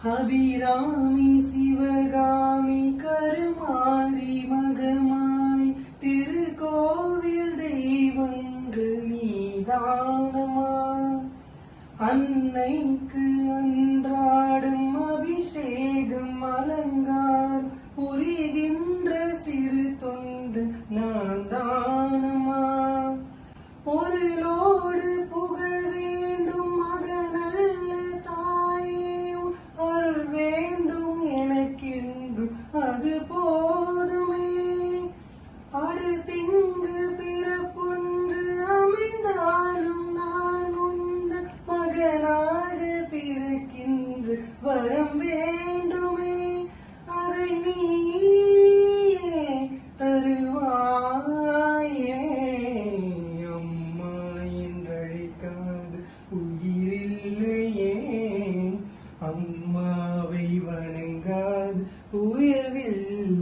அபிராமி சிவகாமி கருமாரி மகமாய் திருக்கோவில் தெய்வங்கள் நீதானமா. அன்னைக்கு அன்றாடும் அபிஷேகம் அலங்கார் புரிகின்ற சிறு தொண்டு நான் தானமா. பொருளோடு புகழ் வேண்டும் மகனல்ல தாயே, அருள் வேண்டும் எனக்கென்று அது போதுமே. அடுத்திங்கு பிறப்பொன்று அமைந்தாலும் நான் உந்தன் மகனாக பிறக்கின்ற வரம் வேண்டுமே. அதை நீயே தருவாயே. அம்மா என்றழைக்காது உயிரில்லையே, அம்மாவை வணங்காது உயர்வில்லை.